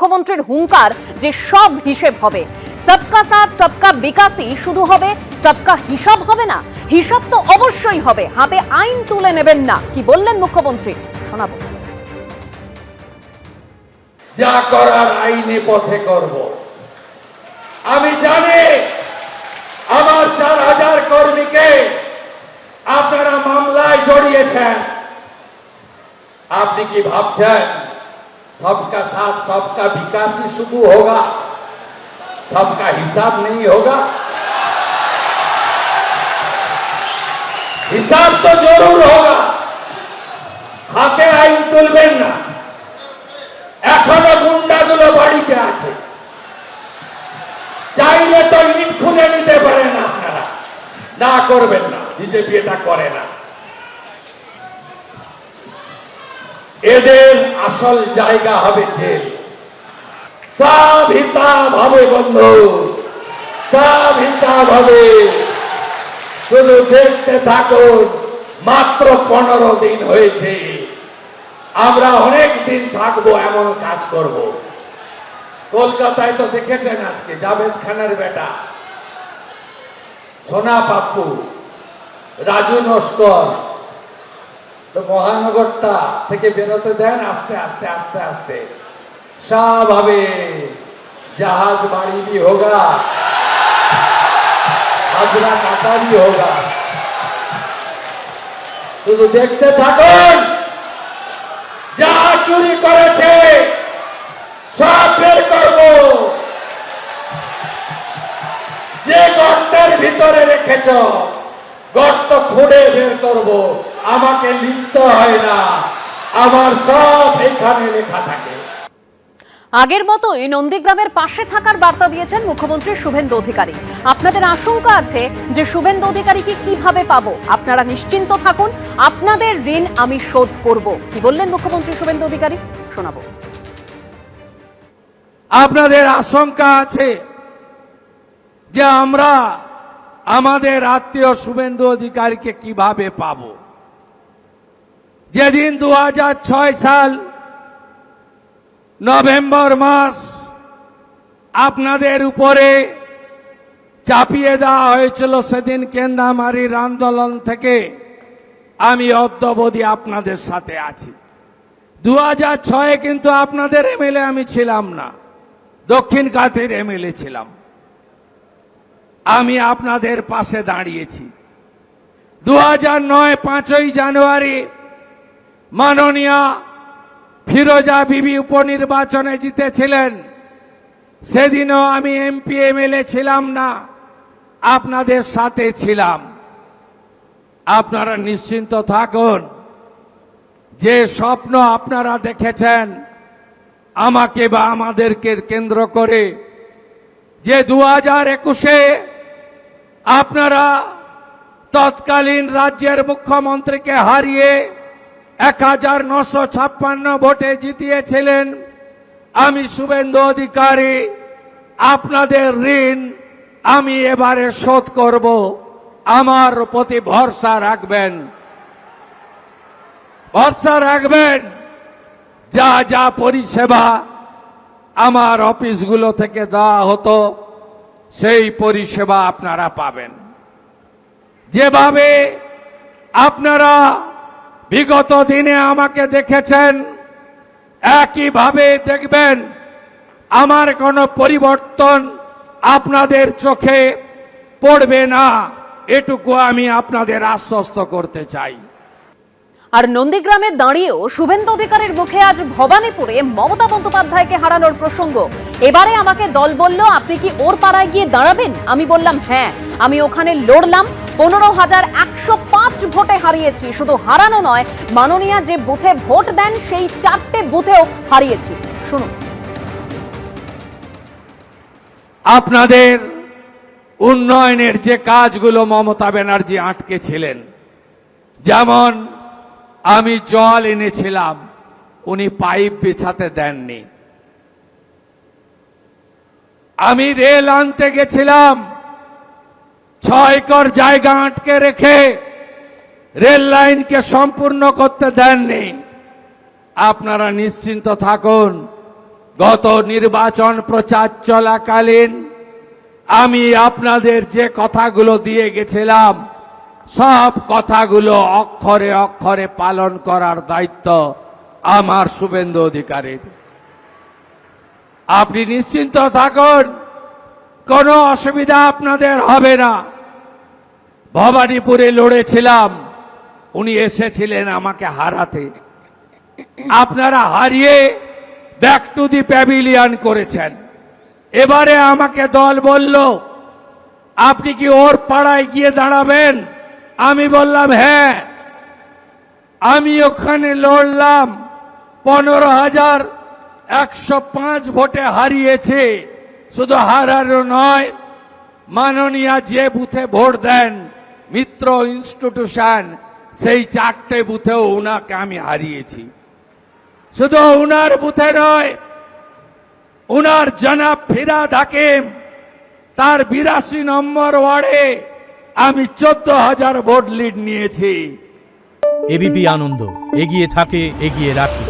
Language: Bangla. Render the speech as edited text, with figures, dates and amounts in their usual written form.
মুখ্যমন্ত্রীর হুঙ্কার যে সব হিসেব হবে, সবকা সাথ সবকা বিকাশই শুধু হবে, সবকা হিসাব হবে না। হিসাব তো অবশ্যই হবে, হাতে আইন তুলে নেবেন না। কি বললেন মুখ্যমন্ত্রী, শোনাবো। যা করার আইনে পথে করব। আমি জানি আমার 4000 কর্মীকে আপনারা মামলায় জড়িয়েছেন। আপনি কি ভাবছেন सबका साथ सबका विकास ही शुरू होगा, सबका हिसाब नहीं होगा? हिसाब तो जरूर होगा। हाथे आईन तुलबेन ना। एखोनो गुंडागुलो बाड़ीते आछे, चाइले तो इट खुले निते पारेन आपनारा, ना करबेन ना। बीजेपी एटा करे ना। এদের আসল জায়গা হবে জেল। সব হিসাব হবে বন্ধু, সব হিসাব হবে। শুধু দেখতে থাকুন। মাত্র 15 দিন হয়েছে, আমরা অনেক দিন থাকবো, এমন কাজ করব। কলকাতায় তো দেখেছেন আজকে জাভেদ খানের বেটা সোনা পাপ্পু, রাজু নস্কর, তো মহানগরটা থেকে বেরোতে দেন। আস্তে আস্তে আস্তে আস্তে সব হবে। জাহাজ বাড়ি भी होगा, হাজরা কাটা भी होगा। শুধু দেখতে থাকুন। যা চুরি করেছে সব বের করব। যে গর্তের ভিতরে রেখেছ গর্ত খুঁড়ে বের করব। আমাকে লিখতে হয় না, আমার সব এখানে লেখা থাকে। আগের মতোই নন্দীগ্রামের পাশে থাকার বার্তা দিয়েছেন মুখ্যমন্ত্রী শুভেন্দু অধিকারী। আপনাদের আশঙ্কা আছে যে শুভেন্দু অধিকারীকে কিভাবে পাবো, আপনারা নিশ্চিন্ত থাকুন, আপনাদের ঋণ আমি শোধ করব। কি বললেন মুখ্যমন্ত্রী শুভেন্দু অধিকারী, শোনাবো। আপনাদের আশঙ্কা আছে যে আমরা আমাদের আত্মীয় শুভেন্দু অধিকারীকে কিভাবে পাবো। যেদিন 2006 সাল নভেম্বর মাস আপনাদের উপরে চাপিয়ে দেওয়া হয়েছিল, সেদিন কেন্দামারির আন্দোলন থেকে আমি অদ্যাবধি আপনাদের সাথে আছি। 2006 কিন্তু আপনাদের এমএলএ আমি ছিলাম না, দক্ষিণ কাঁথির এমএলএ ছিলাম। আমি আপনাদের পাশে দাঁড়িয়েছি। 2009 5ই জানুয়ারি মাননীয় ফিরোজা বিবি উপনির্বাচনে জিতেছিলেন। সেদিনও আমি এমপি এমএলএ ছিলাম না, আপনাদের সাথে ছিলাম। আপনারা নিশ্চিন্ত থাকুন, যে স্বপ্ন আপনারা দেখেছেন আমাকে বা আমাদেরকে কেন্দ্র করে, যে 2021-এ আপনারা তৎকালীন রাজ্যের মুখ্যমন্ত্রীকে হারিয়ে 1956 ভোটে জিতিয়েছিলেন, আমি শুভেন্দু অধিকারী আপনাদের ঋণ আমি এবারে শোধ করব। আমার প্রতি ভরসা রাখবেন, ভরসা রাখবেন। যা যা পরিষেবা আমার অফিসগুলো থেকে দেওয়া হতো সেই পরিষেবা আপনারা পাবেন। যেভাবে আপনারা বিগত দিনে আমাকে দেখেছেন, একইভাবে দেখবেন। আমার কোনো পরিবর্তন আপনাদের চোখে পড়বে না, এটুকু আমি আপনাদের আশ্বস্ত করতে চাই। আর নন্দীগ্রামে দাঁড়িয়েও শুভেন্দু অধিকারীর মুখে আজ ভবানীপুরে মমতা বন্দ্যোপাধ্যায়কে হারানোর প্রসঙ্গ। এবারে আমাকে দল বলল, আপনি কি ওর পাড়ায় গিয়ে দাঁড়াবেন? আমি বললাম হ্যাঁ, আমি ওখানে লড়লাম, 15,105 ভোটে হারিয়েছি। শুধু হারানো নয়, মাননীয়া যে বুথে ভোট দেন সেই 4টে বুথেও হারিয়েছি। শুনুন। আপনাদের উন্নয়নের যে কাজগুলো মমতা ব্যানার্জি আটকে ছিলেন, যেমন আমি জল এনেছিলাম, উনি পাইপ বিছাতে দেননি। আমি রেল আনতে গেছিলাম, 6 একর জায়গা আটকে রেখে রেল লাইনকে সম্পূর্ণ করতে দেননি। আপনারা নিশ্চিন্ত থাকুন, গত নির্বাচন প্রচার চলাকালীন আমি আপনাদের যে কথাগুলো দিয়ে গেছিলাম সব কথাগুলো অক্ষরে অক্ষরে পালন করার দায়িত্ব আমার শুভেন্দু অধিকারীর। আপনি নিশ্চিন্ত থাকুন, কোনো অসুবিধা আপনাদের হবে না। ভবানীপুরে লড়েছিলাম, উনি এসেছিলেন আমাকে হারাতে, আপনারা হারিয়ে ব্যাক টু দি প্যাভিলিয়ন করেছেন। এবারে আমাকে দল বলল আপনি কি ওর পাড়ায় গিয়ে দাঁড়াবেন? আমি বললাম হ্যাঁ। আমি ওখানে লড়লাম, 15,105 ভোটে হারিয়েছে। শুধু হারানো নয়, মাননীয় যে বুথে ভোট দেন মিত্র ইনস্টিটিউশন, সেই 4টে বুথেও উনাকে আমি হারিয়েছি। শুধু উনার বুথে নয়, উনার জনাব ফিরাদ হাকিম, তার 82 নম্বর ওয়ার্ডে আমি 14,000 ভোট লিড নিয়েছি। এবিপি আনন্দ, এগিয়ে থাকে, এগিয়ে রাখে।